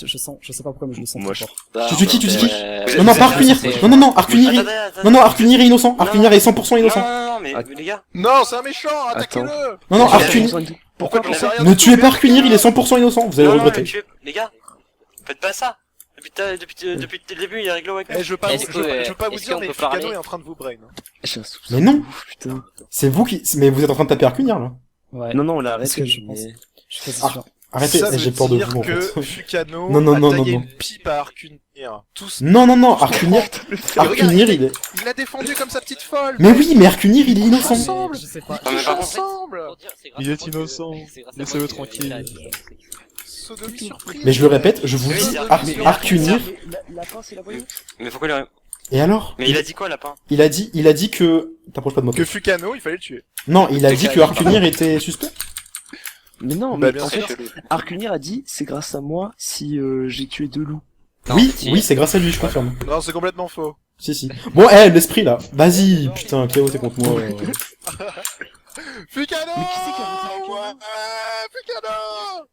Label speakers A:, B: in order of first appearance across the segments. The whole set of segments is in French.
A: je sais pas pourquoi, mais je le sens
B: Moi,
A: très
B: je-
A: fort.
C: Tu dis qui, tu dis qui?
D: Euh,
C: Non, non, pas Arcunir. Non, Arcunir est... Non, Arcunir est innocent. Arcunir est 100% innocent.
D: Non, mais les gars.
E: Non, c'est un méchant, attaquez-le.
C: Non, Arcunir...
E: Pourquoi
D: j'en sais
E: rien
C: Ne
E: du
C: tuez
E: tout,
C: pas Arcunir, il est 100% innocent. Vous allez
D: Non,
C: le
D: non,
C: regretter.
D: mais les gars, faites pas ça. Depuis le début, il est réglo avec moi.
E: Eh, je veux pas
B: Est-ce
E: vous, je veux pas vous
B: est-ce
E: dire,
B: qu'on
E: mais
B: peut
E: Fukano
B: parler
E: est en train de vous brain.
B: J'ai un soupçon.
C: Mais non.
B: Putain.
C: C'est vous qui... Mais vous êtes en train de taper Arcunir, là.
A: Ouais.
B: Non, on l'a
A: Parce que
B: arrêté.
A: je pense.
B: mais-
A: Je suis quasi
C: Ah.
A: sûr.
C: Arrêtez,
E: Ça
C: j'ai
E: veut
C: peur de
E: dire
C: vous, en
E: que
C: fait.
E: Fukano
C: Non,
E: a taillé
C: non.
E: une pipe à Arcunir. Tous.
C: Non, Arcunir... Arcunir, il est...
E: Il l'a défendu comme sa petite folle.
C: Mais oui, mais Arcunir, il est innocent.
E: Ensemble.
A: Je sais pas.
D: Non, mais par contre,
E: Ensemble.
F: Il est innocent. Laissez-le tranquille.
E: Sodomie surprise.
C: Mais je le répète, je vous
D: Oui,
C: dis,
D: c'est
C: Arcunir...
B: Lapin, c'est la voyou.
D: Mais pourquoi il
C: Et alors?
D: Mais il a dit quoi, lapin?
C: Il a dit que... T'approches pas de moi.
E: Que Fukano, il fallait le tuer.
C: Non, il a dit que Arcunir était suspect.
B: Mais non,
E: Bah,
B: mais
E: bien
B: en
E: sûr.
B: fait, Arcunir a dit c'est grâce à moi si j'ai tué 2 loups.
C: Oui, c'est grâce à lui, je confirme.
E: Non, c'est complètement faux.
C: Si. Bon, l'esprit, là. Vas-y, putain, qui a voté contre moi
E: Fukano.
B: Mais qui c'est qui a voté Fukano
E: Ouais, Fukano.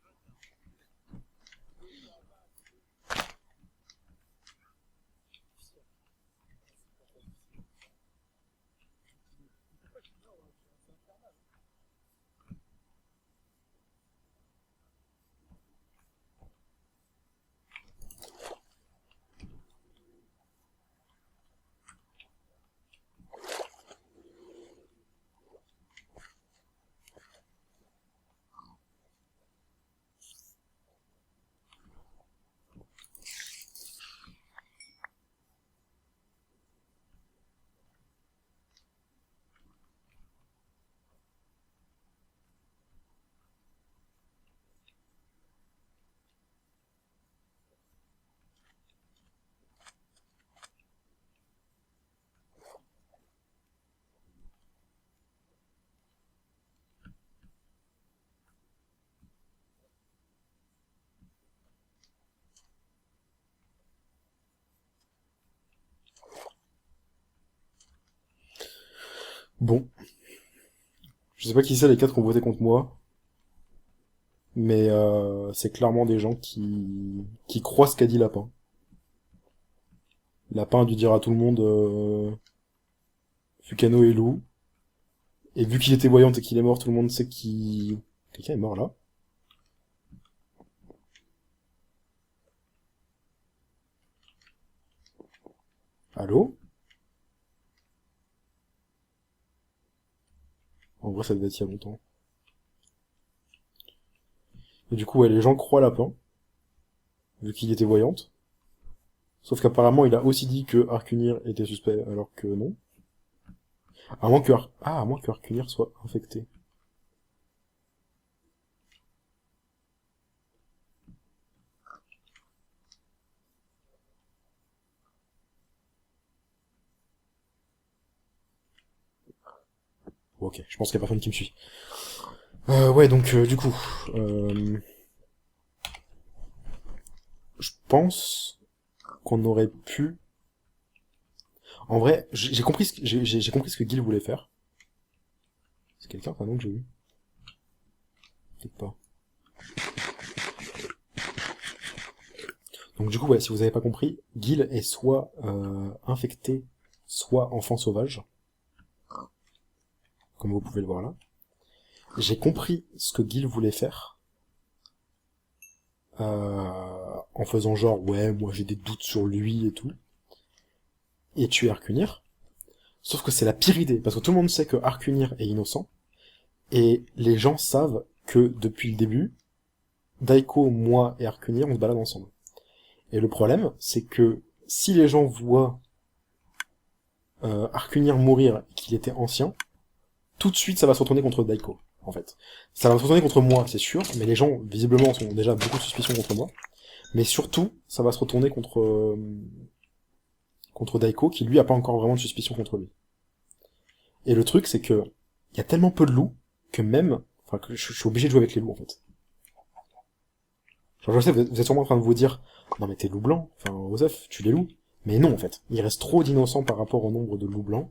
C: Bon. Je sais pas qui c'est les 4 qui ont voté contre moi. Mais c'est clairement des gens qui croient ce qu'a dit Lapin. Lapin a dû dire à tout le monde Fukano est loup. Et vu qu'il était voyant et qu'il est mort, tout le monde sait qu'il... Quelqu'un est mort là. Allô? En vrai, ça devait être il y a longtemps. Et du coup, ouais, les gens croient Lapin, vu qu'il était voyante. Sauf qu'apparemment, il a aussi dit que Arcunir était suspect, alors que non. À moins que Arcunir soit infecté. Ok, je pense qu'il y a personne qui me suit. Ouais, donc, du coup... Je pense qu'on aurait pu... En vrai, j'ai compris j'ai compris ce que Gil voulait faire. C'est quelqu'un, enfin non, que j'ai vu. Peut-être pas. Donc du coup, ouais, si vous avez pas compris, Gil est soit infecté, soit enfant sauvage. Comme vous pouvez le voir là. J'ai compris ce que Gil voulait faire. En faisant genre, ouais, moi j'ai des doutes sur lui et tout. Et tuer Arcunir. Sauf que c'est la pire idée, parce que tout le monde sait que Arcunir est innocent. Et les gens savent que, depuis le début, Daiko, moi et Arcunir, on se balade ensemble. Et le problème, c'est que si les gens voient Arcunir mourir et qu'il était ancien, tout de suite ça va se retourner contre Daiko, en fait. Ça va se retourner contre moi, c'est sûr, mais les gens, visiblement, ont déjà beaucoup de suspicions contre moi. Mais surtout, ça va se retourner contre Daiko, qui lui a pas encore vraiment de suspicion contre lui. Et le truc, c'est que il y a tellement peu de loups que même, enfin, que je suis obligé de jouer avec les loups, en fait. Genre, je sais, vous êtes sûrement en train de vous dire, non mais t'es loup blanc, enfin, Osef, tu les loups. Mais non, en fait. Il reste trop d'innocents par rapport au nombre de loups blancs.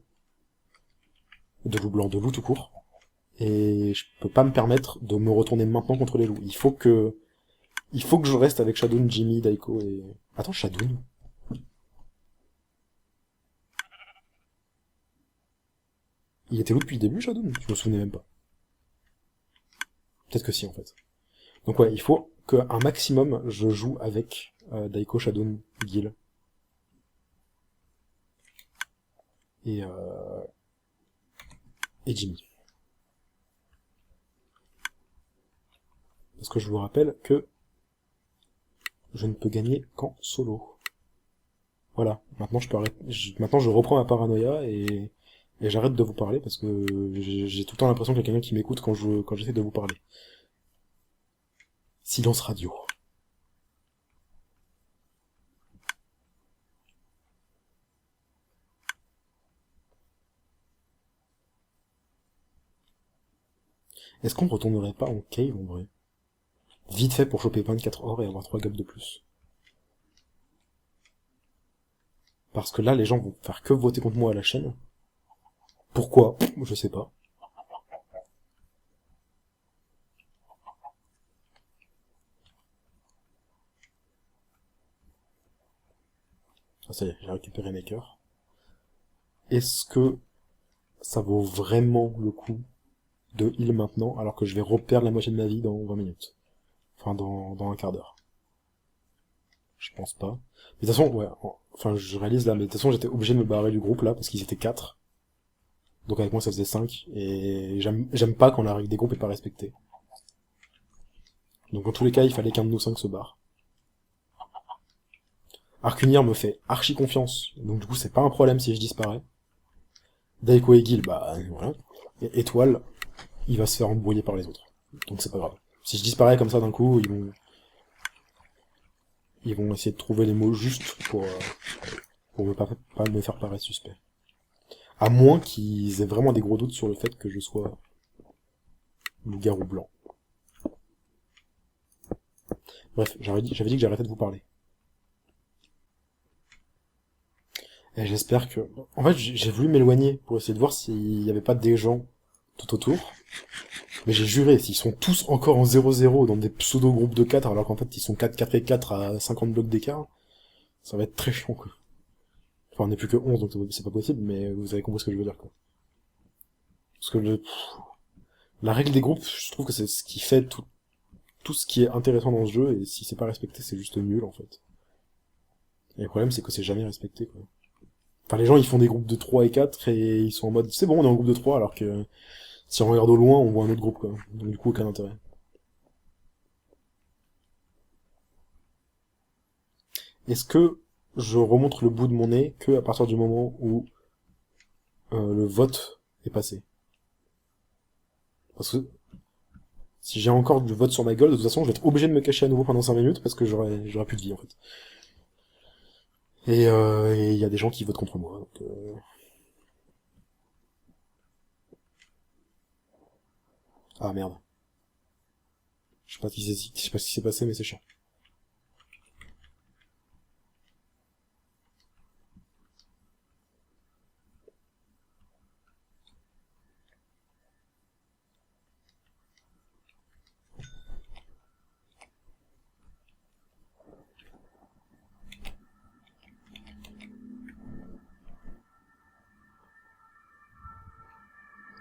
C: De loups tout court. Et je peux pas me permettre de me retourner maintenant contre les loups. Il faut que Il faut que je reste avec Shadoun, Jimmy, Daiko et... Attends, Shadoun? Il était où depuis le début, Shadoun? Je me souvenais même pas. Peut-être que si, en fait. Donc ouais, il faut qu'un maximum, je joue avec Daiko, Shadoun, Gil. Et Jimmy. Parce que je vous rappelle que je ne peux gagner qu'en solo. Voilà, maintenant maintenant je reprends ma paranoïa et j'arrête de vous parler parce que j'ai tout le temps l'impression qu'il y a quelqu'un qui m'écoute quand j'essaie de vous parler. Silence radio. Est-ce qu'on retournerait pas en cave en vrai? Vite fait pour choper 24 or et avoir 3 gaps de plus. Parce que là, les gens vont faire que voter contre moi à la chaîne. Pourquoi? Je sais pas. Ah, ça y est, j'ai récupéré mes cœurs. Est-ce que ça vaut vraiment le coup de heal maintenant, alors que je vais reperdre la moitié de ma vie dans 20 minutes? Enfin, dans un quart d'heure. Je pense pas. Mais de toute façon, ouais, enfin, je réalise là, mais de toute façon, j'étais obligé de me barrer du groupe là, parce qu'ils étaient 4. Donc avec moi, ça faisait 5. Et j'aime pas quand la règle des groupes est pas respectée. Donc dans tous les cas, il fallait qu'un de nous 5 se barre. Arcunir me fait archi confiance, donc du coup, c'est pas un problème si je disparais. Daiko et Gil, bah, voilà. Et Étoile, il va se faire embrouiller par les autres. Donc c'est pas grave. Si je disparais comme ça d'un coup, ils vont essayer de trouver les mots justes pour pas me faire paraître suspect. À moins qu'ils aient vraiment des gros doutes sur le fait que je sois loup-garou blanc. Bref, j'avais dit que j'arrêtais de vous parler. Et j'espère que... En fait, j'ai voulu m'éloigner pour essayer de voir s'il y avait pas des gens tout autour. Mais j'ai juré, s'ils sont tous encore en 0-0 dans des pseudo-groupes de 4, alors qu'en fait ils sont 4, 4 et 4 à 50 blocs d'écart, ça va être très chiant, quoi. Enfin, on n'est plus que 11, donc c'est pas possible, mais vous avez compris ce que je veux dire, quoi. Parce que la règle des groupes, je trouve que c'est ce qui fait tout ce qui est intéressant dans ce jeu, et si c'est pas respecté, c'est juste nul, en fait. Et le problème, c'est que c'est jamais respecté, quoi. Enfin, les gens, ils font des groupes de 3 et 4, et ils sont en mode, c'est bon, on est en groupe de 3, alors que si on regarde au loin, on voit un autre groupe, quoi. Donc du coup, aucun intérêt. Est-ce que je remonte le bout de mon nez que à partir du moment où le vote est passé? Parce que si j'ai encore du vote sur ma gueule, de toute façon, je vais être obligé de me cacher à nouveau pendant 5 minutes parce que j'aurai plus de vie, en fait. Et il y a des gens qui votent contre moi, donc... Ah merde. Je sais pas ce qui s'est passé, mais c'est chiant.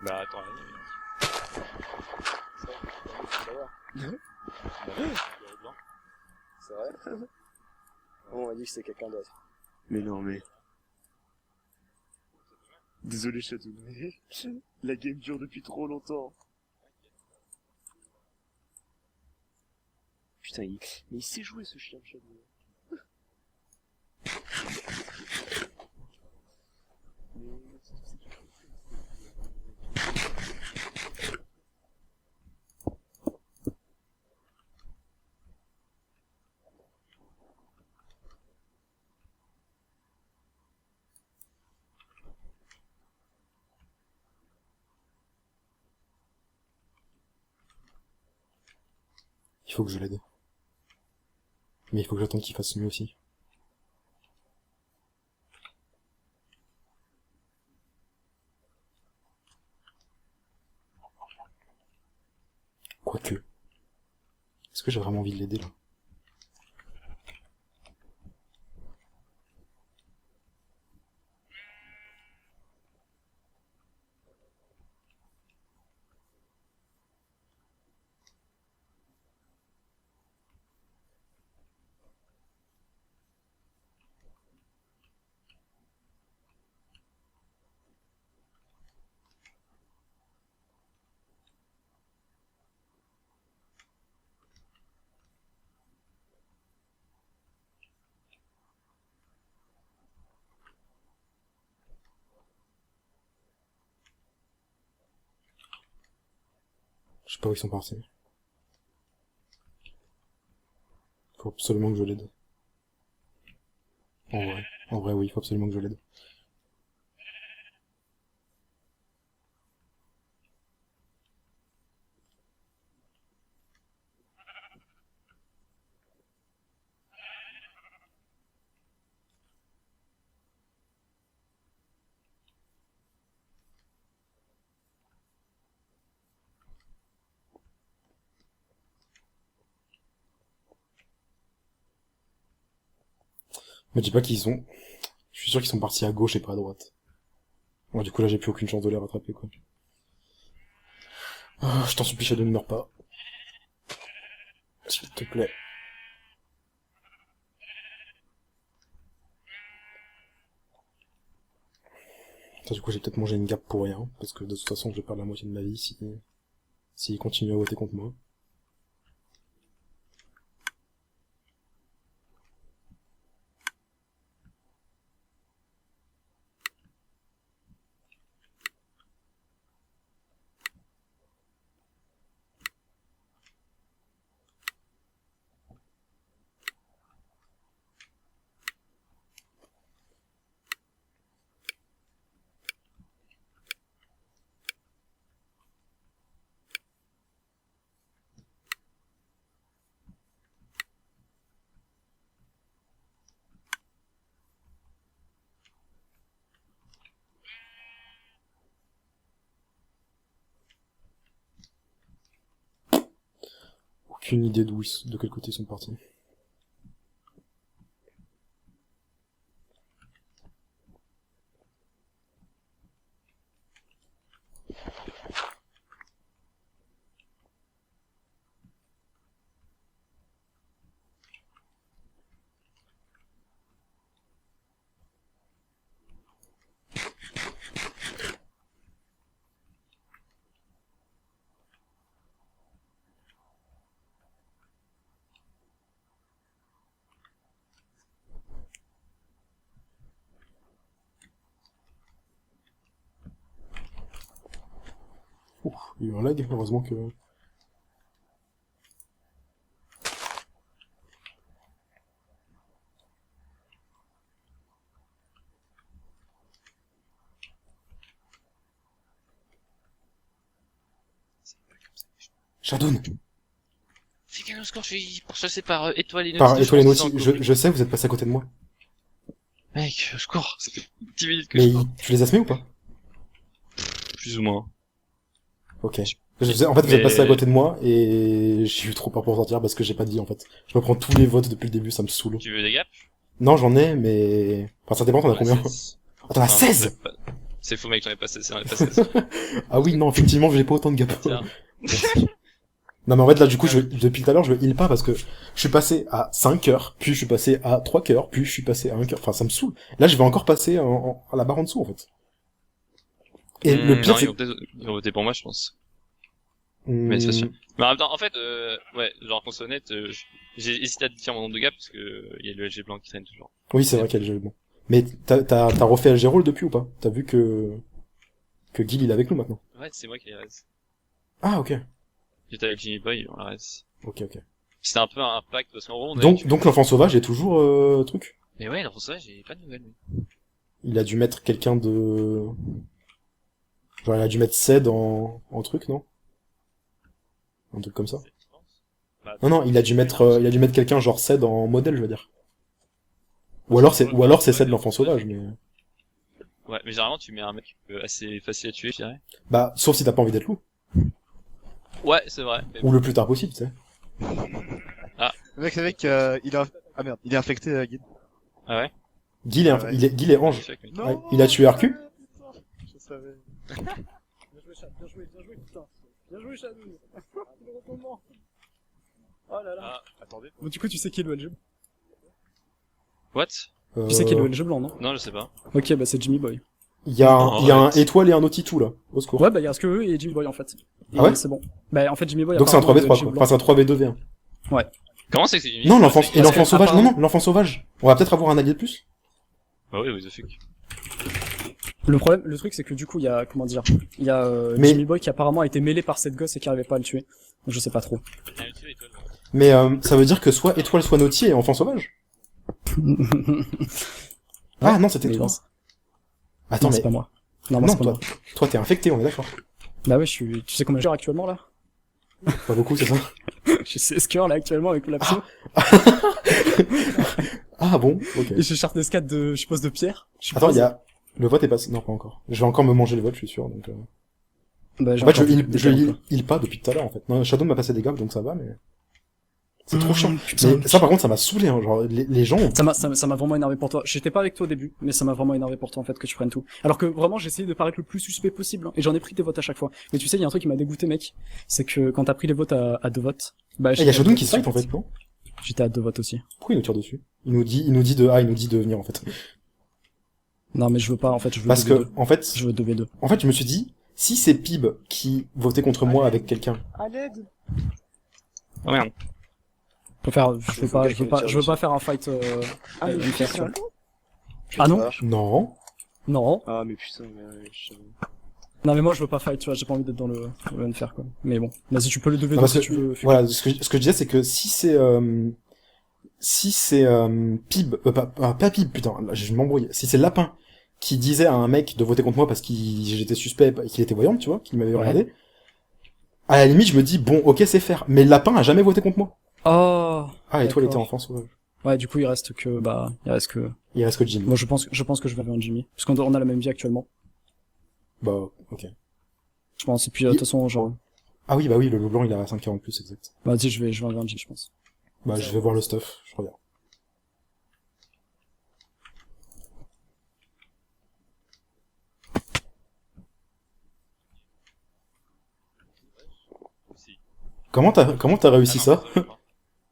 F: Bah attends,
B: C'est vrai? On m'a dit que c'était quelqu'un d'autre. Mais non, mais... Désolé, Shadow, mais... La game dure depuis trop longtemps. Putain, mais il sait jouer, ce chien, Shadow.
C: Il faut que je l'aide. Mais il faut que j'attende qu'il fasse mieux aussi. Quoique. Est-ce que j'ai vraiment envie de l'aider, là? Je sais pas où ils sont partis. Faut absolument que je l'aide. En vrai, oui, faut absolument que je l'aide. Me dis pas qu'ils sont... Je suis sûr qu'ils sont partis à gauche et pas à droite. Bon, du coup là j'ai plus aucune chance de les rattraper quoi. Ah, je t'en supplie Shadow, ne meurs pas. S'il te plaît. Attends, du coup j'ai peut-être mangé une gap pour rien, parce que de toute façon je vais perdre la moitié de ma vie s'il continue à voter contre moi. Aucune idée de quel côté ils sont partis. Ouf, il y a eu un lag, heureusement que... Shadoun!
D: Fais gaffe au score, je suis pourchassé par Étoile et Naughty.
C: Par Étoile et
D: pense
C: Naughty,
D: qu'ils sont en
C: je sais, vous êtes passé à côté de moi.
D: Mec, au secours, ça fait 10 minutes que
C: Mais
D: je cours.
C: tu les as semés ou pas?
D: Plus ou moins.
C: Ok. En fait, vous êtes passé à côté de moi, et j'ai eu trop peur pour sortir parce que j'ai pas de vie, en fait. Je me prends tous les votes depuis le début, ça me saoule.
D: Tu veux des gaps?
C: Non, j'en ai, mais... Enfin, ça dépend, t'en as combien? Ah, t'en as 16!
D: C'est faux mec, j'en ai pas 16, j'en ai pas 16.
C: Ah oui, non, effectivement, j'ai pas autant de gaps.
D: Tiens.
C: Merci. Non, mais en fait, là, du coup, depuis tout à l'heure, je heal pas parce que je suis passé à 5 cœurs, puis je suis passé à 3 cœurs, puis je suis passé à 1 cœur. Enfin, ça me saoule. Là, je vais encore passer à la barre en dessous, en fait. Et le pire,
D: non,
C: c'est...
D: ils vont voter pour moi, je pense. Mais c'est pas sûr. Mais en même temps, en fait, ouais, genre, qu'on soit honnête, j'ai hésité à te dire mon nombre de gaps parce que il y a le LG blanc qui traîne toujours.
C: Oui, c'est vrai qu'il y a le jeu bon. Mais t'as refait LG Roll depuis ou pas? T'as vu que Gil, il est avec nous maintenant?
D: Ouais, c'est moi qui les reste.
C: Ah, ok.
D: J'étais avec Jimmy Boy, on la reste.
C: Ok.
D: C'était un peu un pacte parce qu'en gros, on avait
C: Donc l'enfant sauvage est toujours, truc?
D: Mais ouais, alors ça, j'ai pas de nouvelles, mais...
C: Il a dû mettre quelqu'un de... Genre, il a dû mettre Ced en truc, non? Un truc comme ça?
D: Bah,
C: Non, il a dû mettre quelqu'un genre Ced en modèle, je veux dire. Ou alors c'est Ced l'enfant sauvage, mais...
D: Ouais, mais généralement, tu mets un mec assez facile à tuer, je dirais.
C: Bah, sauf si t'as pas envie d'être loup.
D: Ouais, c'est vrai. Mais...
C: Ou le plus tard possible, tu sais.
E: Le mec, il a... Ah merde, il est infecté, Guide.
D: Ah ouais?
C: Gil est ange.
E: Non,
C: Ouais, il a tué Arcu.
E: Je savais.
B: Bien joué, putain. Bien joué, Shadow. Le retournement. Oh là là.
D: Ah, attendez.
B: Bon, du coup, tu sais qui est le LG?
D: What?
B: Tu sais qui est le LG blanc, non?
D: Non, je sais pas.
B: Ok, bah c'est Jimmy Boy.
C: Il y a un
D: arrête.
C: étoile et un Otitou, là. Au secours.
B: Ouais, bah il reste que eux et Jimmy Boy en fait. Et
C: Ah ouais?
B: c'est bon. Bah en fait, Jimmy Boy.
C: Donc c'est un
B: apparemment,
C: 3v3,
B: le
C: quoi.
B: LG
C: Enfin, c'est un 3v2v1.
D: Comment c'est que c'est Jimmy?
C: Non, l'enfant
B: que,
C: sauvage.
B: apparemment-
C: Non, l'enfant sauvage. On va peut-être avoir un allié de plus.
D: Bah oui, what the fuck.
B: Le truc, c'est que du coup, il y a, comment dire, il y a
C: Mais-
B: Jimmy Boy qui apparemment a été mêlé par cette gosse et qui arrivait pas à le tuer. Donc je sais pas trop.
D: Ah, tu es, toi, non.
C: Mais ça veut dire que soit Étoile, soit Naughty est enfant sauvage. Ah non, c'était
B: Mais
C: toi.
B: non,
C: Attends,
B: non,
C: mais
B: c'est pas moi. Non,
C: non,
B: c'est pas
C: toi,
B: moi.
C: toi t'es infecté, on est d'accord.
B: Bah ouais, tu sais combien je heures actuellement là?
C: Pas beaucoup, c'est ça.
B: J'ai 16 cœurs là actuellement avec le lapso.
C: Ah bon, ok.
B: Et j'ai Sharpness 4 de, je suppose, de pierre. Je
C: Attends,
B: suppose.
C: il y a... Le vote est passé... Non, pas encore. Je vais encore me manger le vote, je suis sûr, donc...
B: Bah,
C: En
B: j'ai
C: fait, je
B: encore
C: heal,
B: des
C: je
B: gars,
C: heal,
B: quoi.
C: heal pas depuis tout à l'heure, en fait. Non, Shadow m'a passé des gaffes, donc ça va, mais... C'est trop
B: Mmh,
C: chiant.
B: putain.
C: Mais ça, par contre, ça m'a saoulé, hein. Genre, les gens...
B: Ça m'a vraiment énervé pour toi. J'étais pas avec toi au début, mais ça m'a vraiment énervé pour toi en fait que tu prennes tout. Alors que vraiment j'ai essayé de paraître le plus suspect possible, hein, et j'en ai pris des votes à chaque fois. Mais tu sais, il y a un truc qui m'a dégoûté mec, c'est que quand t'as pris les votes à 2 votes, bah
C: Il y a Shadow qui se fight, en fait, non?
B: J'étais à 2 votes aussi.
C: Pourquoi il nous tire dessus? Il nous dit de venir, en fait.
B: Non mais je veux pas en fait, je veux
C: Parce
B: 2v2.
C: que, en fait,
B: Je veux 2v2.
C: je me suis dit, si c'est Pib qui votait contre moi avec quelqu'un,
B: À l'aide.
D: Oh merde.
B: Je veux pas faire un fight
E: Ah, mais
B: unfair, tu vois.
E: putain.
B: Ah non?
C: non.
B: Non.
F: Ah, mais putain, je...
B: Non mais moi je veux pas fight, tu vois, j'ai pas envie d'être dans le unfair quoi. Mais bon, vas-y tu peux le 2v2
C: Non, parce
B: si
C: que,
B: tu veux.
C: voilà, ce que je disais, c'est que si c'est Pib, pas Pib, putain, là, je m'embrouille. Si c'est Lapin qui disait à un mec de voter contre moi parce j'étais suspect et qu'il était voyant, tu vois, qu'il m'avait
B: Ouais.
C: regardé, à la limite, je me dis, bon, ok, c'est faire. Mais Lapin a jamais voté contre moi.
B: Oh.
C: Ah, et toi, il était
B: D'accord.
C: enfant sauvage.
B: Ouais, du coup il reste que
C: Il reste que Jimmy.
B: moi je pense que je vais vers un Jimmy parce qu'on a la même vie actuellement.
C: Bah, ok.
B: Je pense et puis de toute façon genre
C: Ah oui, bah oui, le loup blanc, il a 5,40 plus, exact.
B: bah vas-y je vais vers un Jimmy je pense.
C: Bah, je vais voir le stuff, je reviens.
D: Aussi.
C: Comment t'as réussi
D: Ah,
C: ça?
D: non,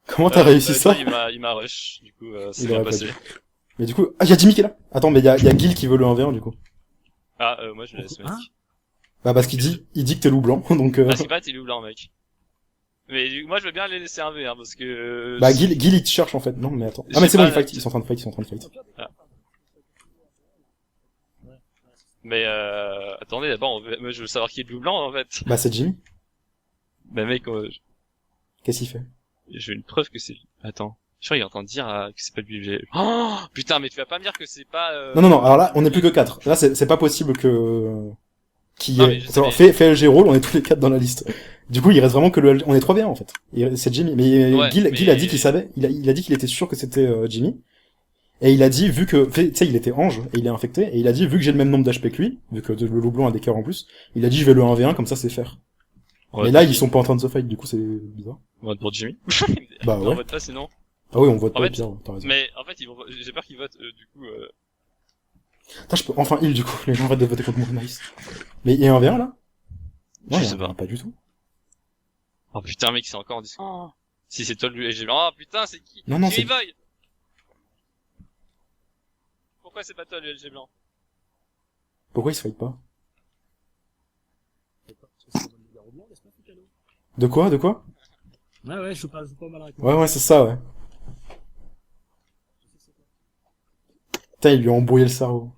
C: Comment t'as réussi ça?
D: Il m'a rush, du coup, c'est
C: Il
D: bien
C: aurait pas
D: passé.
C: dû. Mais du coup, ah, y a Jimmy qui est là. Attends, mais y a Gil qui veut le 1v1, du coup.
D: Ah, moi je le laisse, mec.
B: Hein
C: Bah, parce qu'il dit que t'es loup blanc, donc
D: Ah, c'est pas, t'es loup blanc, mec. Mais moi je veux bien les laisser un V, hein, parce que...
C: Bah, Gil, il te cherche, en fait. Non, mais attends. Ah,
D: J'ai
C: mais c'est bon,
D: pas
C: ils fight, ils sont en train de fight.
D: Mais attendez, d'abord, moi je veux savoir qui est le loup blanc, en fait.
C: Bah, c'est Jimmy.
D: Bah mec,
C: Qu'est-ce qu'il fait?
D: j'ai une preuve que c'est... Attends. Je crois qu'il est en train de dire que c'est pas lui. Oh putain, mais tu vas pas me dire que c'est pas...
C: Non, alors là, on est plus que 4. Là, c'est pas possible que... Qui
D: Non,
C: est...
D: mais je sais, mais-
C: Fais LG Roll, on est tous les 4 dans la liste. Du coup, il reste vraiment que on est 3 bien, en fait. C'est Jimmy. Mais
D: Ouais,
C: Gil
D: mais-
C: a dit qu'il savait, il a dit qu'il était sûr que c'était Jimmy. Et il a dit, vu que, tu sais, il était ange, et il est infecté, et il a dit, vu que j'ai le même nombre d'HP que lui, vu que le loup blanc a des cœurs en plus, il a dit, je vais le 1v1, comme ça, c'est faire.
D: on
C: Mais
D: vote
C: là,
D: pour
C: ils
D: qui
C: sont pas en train de se fight, du coup, c'est bizarre.
D: On vote pour Jimmy.
C: Bah
D: Non, on
C: ouais.
D: vote pas sinon.
C: Ah oui, on vote
D: En
C: pas
D: fait,
C: bien, t'as raison.
D: Mais en fait, j'ai peur qu'ils votent, du coup...
C: Putain, je peux enfin heal, du coup, les gens arrêtent de voter contre moi, nice. Mais il y a un 1v1, là?
D: Je
C: Ouais,
D: sais pas.
C: Pas du tout.
D: Oh putain, mec, c'est encore en discussion. Si c'est toi le LG blanc. Oh putain, c'est qui?
C: Non,
D: Jimmy
C: c'est...
D: Boy. Pourquoi c'est pas toi le LG blanc?
C: Pourquoi ils se fight pas? De quoi?
B: Ouais, je joue pas mal avec
C: Ouais, c'est ça, ouais. Putain, ils lui ont embrouillé le cerveau.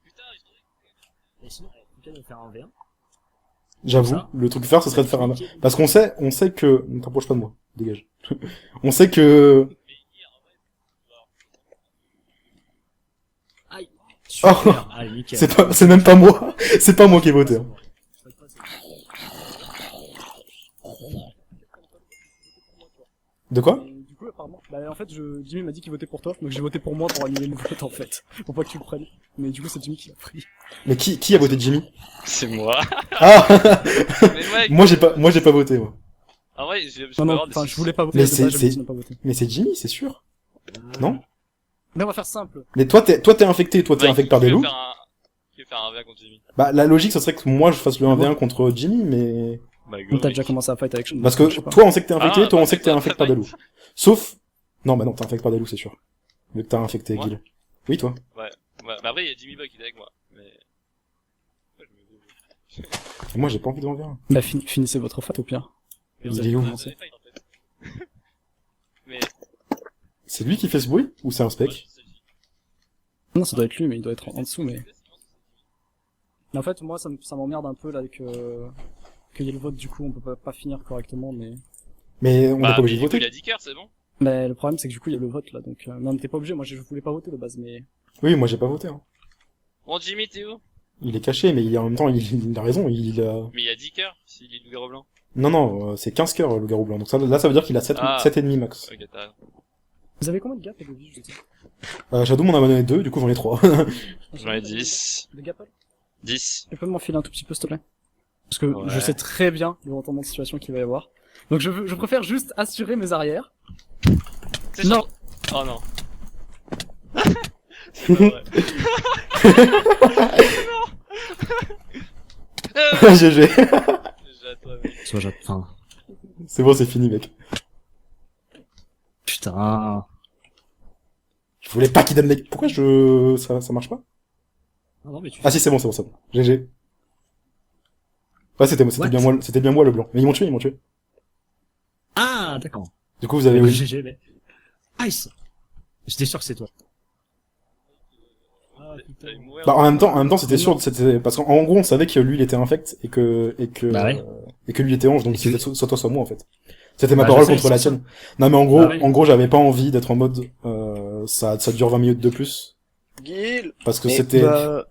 D: Putain,
A: Et sinon, on peut faire un V1.
C: J'avoue,
A: Ça.
C: le truc à faire, ce serait de faire un... Parce qu'on sait que... Ne t'approche pas de moi, dégage. On sait que...
A: Aïe. Super. Allez, nickel.
C: C'est même pas moi. C'est pas moi qui ai voté. Hein. De quoi?
B: Du coup, apparemment, bah, en fait, Jimmy m'a dit qu'il votait pour toi, donc j'ai voté pour moi pour annuler le vote, en fait. Pour pas que tu le prennes. Mais du coup, c'est Jimmy qui l'a pris.
C: Mais qui a voté Jimmy?
D: c'est moi.
C: Ah.
D: Mais mec,
C: Moi j'ai pas voté, moi.
D: en vrai, je
B: Non, non,
D: avoir des
B: enfin, je voulais
D: suspicions.
B: pas voter,
C: Mais
B: de base,
C: c'est-
B: j'avais dit de ne pas voter.
C: Mais c'est Jimmy, c'est sûr. Non?
B: Mais on va faire simple.
C: Mais toi t'es infecté, toi t'es
D: Mec,
C: infecté par des
D: qui veut
C: loups.
D: faire un- Qui veut faire un V contre Jimmy?
C: Bah la logique, ce serait que moi je fasse le 1v1 contre Jimmy, mais...
D: Bah go.
B: Donc t'as
D: mec.
B: déjà commencé à fight avec
C: Parce
B: je
C: que
B: sais pas.
C: toi on sait que t'es infecté,
D: Ah,
C: toi on
D: bah,
C: sait que t'es
D: bah,
C: infecté
D: bah,
C: par des loups. Sauf... Non, bah non, t'es infecté par des loups, c'est sûr. Vu que t'as infecté
D: Moi
C: Gil. Oui, toi.
D: Ouais, bah après il y a Jimmy Boy qui est avec moi, mais...
C: Et moi, j'ai pas envie d'en faire un.
B: Bah, finissez votre fight au pire. Et vous
C: Il
B: allez
C: est où?
B: commencer.
D: Mais,
C: C'est lui qui fait ce bruit? Ou c'est un spec?
B: Non, ça doit être lui, mais il doit être en dessous, mais... Mais en fait, moi, ça m'emmerde un peu, là, qu'il y ait le vote, du coup, on peut pas finir correctement, mais...
C: Mais on n'est
D: bah,
C: pas obligé de
D: du coup,
C: voter.
D: il a 10 cœurs, c'est bon.
B: Mais le problème, c'est que du coup, il y a le vote, là, donc... mais on n'était pas obligé, moi, je voulais pas voter de base, mais...
C: Oui, moi j'ai pas voté. Hein.
D: Bon, Jimmy, t'es où?
C: Il est caché, mais en même temps, il a raison.
D: Mais il a 10 cœurs, s'il est loup-garou blanc.
C: Non, c'est 15 cœurs, le garou blanc. Donc ça veut dire qu'il a 7,
D: Ah.
C: 7 et demi max.
D: Ok, t'as raison.
B: Vous avez combien de gap et de vie, juste
C: Shadow m'en a donné 2, du coup j'en ai 3.
D: J'en ai 10.
B: De gap,
D: 10.
B: tu peux m'enfiler un tout petit peu, s'il te plaît? Parce que
D: Ouais.
B: je sais très bien le retournement de situation qu'il va y avoir. Donc je préfère juste assurer mes arrières.
D: C'est
B: Non.
D: Oh non. C'est pas vrai.
C: GG.
D: J'attends, mec.
A: Soit enfin,
C: C'est bon, c'est fini, mec.
A: putain.
C: Je voulais pas qu'il donne les... Pourquoi ça marche pas?
A: Non, mais tu
C: Ah si, c'est bon. GG. Ouais, c'était bien moi le blanc. Mais ils m'ont tué.
A: Ah, d'accord.
C: Du coup, vous avez... oui.
A: GG, mais... Nice! J'étais sûr que c'est toi. Ah, putain.
D: T'allais mourir.
C: Bah, en même temps, c'était sûr, parce qu'en gros, on savait que lui, il était infect, et que
A: Bah ouais.
C: lui était ange, donc
A: Et que-
C: c'était soit toi, soit moi, en fait. C'était ma
A: Bah,
C: parole
A: je sais,
C: contre la
A: c'est ça.
C: tienne. Non, mais
A: Bah ouais.
C: en gros, j'avais pas envie d'être en mode, ça dure 20 minutes de plus.
G: Guil.
C: Parce que
G: Mais
C: c'était...
H: Bah,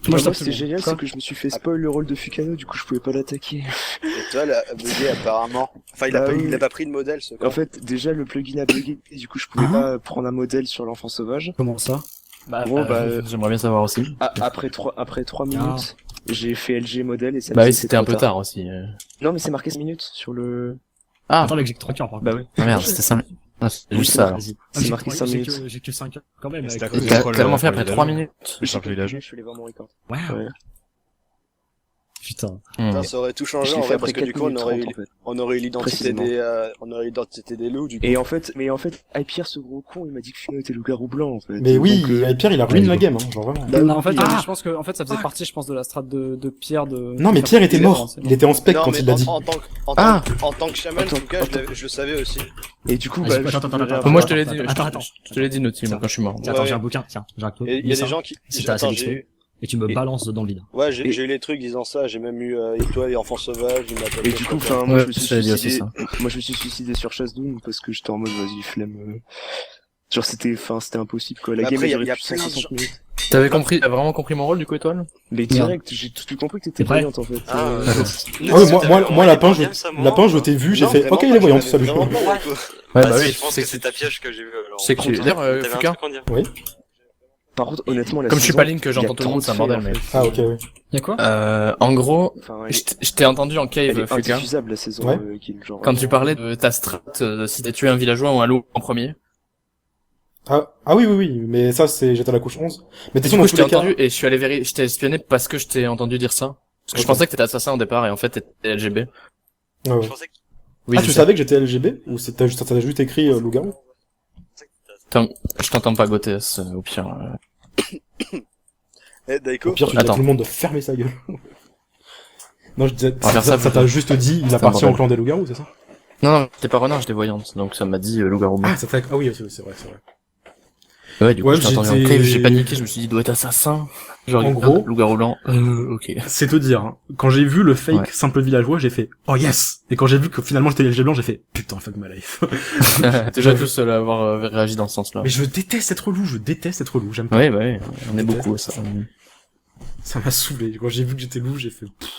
B: Moi, je
H: moi,
B: tape
H: c'était
B: tout le monde.
H: génial,
B: Quoi
H: c'est que je me suis fait spoil le rôle de Fukano, du coup je pouvais pas l'attaquer.
G: Et toi, là, a bugué apparemment. Enfin,
H: Bah oui.
G: il a pas pris de modèle, ce con.
H: En fait, déjà le plugin a bugué, et du coup je pouvais pas prendre un modèle sur l'enfant sauvage.
B: Comment ça?
H: Bah, gros,
I: J'aimerais bien savoir aussi.
H: après 3 minutes, j'ai fait LG modèle et ça me
I: Bah oui,
H: disait
I: c'était un
H: trop
I: peu tard aussi.
H: Non, mais c'est marqué 5 minutes sur le...
I: Ah,
A: Attends, mec, j'ai que 3 cœurs, par contre.
H: Bah oui.
I: ah merde, c'était 5 minutes. Ah, c'est juste ça. alors.
A: Vas-y.
H: C'est
A: J'ai
H: marqué
A: que-
H: 5
A: j'ai
H: minutes.
A: J'ai que 5 cœurs, quand même.
E: Mais c'est
A: avec-
E: à cause de
I: T'as
E: quoi,
I: tellement fait
E: le
I: après 3
E: village
I: minutes.
E: Je suis un village.
H: Je suis allé voir mon record.
A: Wow.
H: Ouais.
A: Putain.
G: Putain, ça aurait tout
H: Je
G: changé
H: l'ai
G: en
H: fait
G: vrai,
H: après
G: parce que du
H: 4
G: coup,
H: minutes 30, en fait.
G: on aurait eu l'identité
H: Précisément.
G: on aurait eu l'identité des loups, du coup.
H: Et en fait, Hypierre, ce gros con, il m'a dit que Fukano était loup-garou blanc, en fait.
C: Mais oui,
H: Donc,
C: Pierre, il a ruiné ma game, hein, genre vraiment.
H: Bah
B: non, en fait,
H: oui.
B: je pense que, en fait, ça faisait partie, je pense, de la strat de Pierre de...
C: Non, mais Pierre était mort. Il était en spec
G: Non,
C: quand
G: mais
C: il l'a dit.
G: en tant que chaman, en
H: Attends,
G: tout cas, je le savais aussi.
H: Et du coup,
A: Ah,
H: bah,
A: j'ai- attends,
I: Moi, je te l'ai dit.
A: Attends.
I: Je te l'ai dit, Naughty, moi, quand je suis mort.
A: Tiens, attends,
G: Ouais.
A: j'ai un bouquin, tiens, j'ai un code.
G: Et il y a des gens qui...
A: Si t'as assez
G: Attends,
A: d'XP, et tu me
H: Et-
A: balances dedans le vide.
G: Ouais, j'ai eu les trucs disant ça, j'ai même eu Étoile et Enfant Sauvage, il m'appelle...
H: Et du coup, enfin, moi,
I: Ouais,
H: je me suis
I: je t'avais dit aussi
H: suicidé,
I: ça.
H: moi, je me suis suicidé sur Chasse Doom parce que j'étais en mode, vas-y, flemme, genre, c'était impossible, quoi. La
G: Mais
H: game,
G: après,
H: elle
G: y a
H: durait plus de
G: plein de
H: 160 minutes.
I: T'as vraiment compris mon rôle, du coup, Étoile?
H: Mais direct, j'ai tout de suite compris que t'étais
A: T'es prêt
H: brillant, en fait.
G: Ah,
C: Ah ouais, moi, Lapin, je t'ai vu, j'ai fait, ok, il est voyant, salut.
I: Ouais, bah oui,
J: je pense que c'est ta piège que j'ai vu. alors.
I: C'est que tu... D'ailleurs,
J: T'avais un
I: Fuka,
J: truc à en dire.
C: Oui.
H: Par contre, honnêtement, la
I: comme je suis
H: saison,
I: pas ligne que
H: il y a
I: j'entends tout le monde, c'est un
H: 30
I: bordel,
H: faits,
I: mais...
H: en fait.
C: Ah, ok, oui.
B: Y'a quoi?
I: En gros,
H: Enfin,
I: je t'ai entendu en
H: elle
I: cave,
H: est
I: Fuka,
H: indiffusable, la saison,
C: Ouais.
H: Kill, genre.
I: quand tu parlais de ta strat, si t'as tué un villageois ou un loup en premier.
C: Ah oui, mais ça, j'étais à la couche 11. Mais
I: Du
C: t'es
I: coup,
C: dans
I: je
C: tous
I: t'ai
C: les cas.
I: entendu et je suis allé vérifier, je t'ai espionné parce que je t'ai entendu dire ça. Parce que je
C: Ok.
I: pensais que t'étais assassin au départ et en fait t'étais LGB.
C: Ouais,
J: Je
C: ouais.
J: pensais que
I: Oui,
C: Ah,
I: je
C: tu
I: sais.
C: savais que j'étais LGB? Ou t'as juste écrit loup-garou?
I: Je t'entends pas, Gothès, au pire.
G: Eh, Daiko,
C: Au pire, tu dis à
I: Attends.
C: tout le monde de fermer sa gueule. Non, je disais,
I: On va faire ça,
C: ça t'a juste dit, il
I: C'est un
C: appartient au
I: bordel.
C: clan des loups-garous, c'est ça?
I: Non, t'es pas renard, j'étais voyante, donc ça m'a dit loup-garou blanc.
C: Ah, ah oui, c'est vrai.
I: Ouais, du coup,
C: Ouais,
I: je t'ai entendu en
C: j'étais-
I: cave, j'ai paniqué, je me suis dit, il doit être assassin. Genre,
C: En gros-
I: loup-garou blanc, ok.
C: C'est te dire, hein. Quand j'ai vu le fake
I: Ouais.
C: simple villageois, j'ai fait, oh yes! Et quand j'ai vu que finalement j'étais LG blanc, j'ai fait, putain, fuck my life.
I: Déjà tout seul à avoir réagi dans ce sens-là.
C: Mais je déteste être relou, j'aime pas.
I: Ouais, bah ouais, on est beaucoup à ça.
C: Ça m'a saoulé. Quand j'ai vu que j'étais loup, j'ai fait, pfff.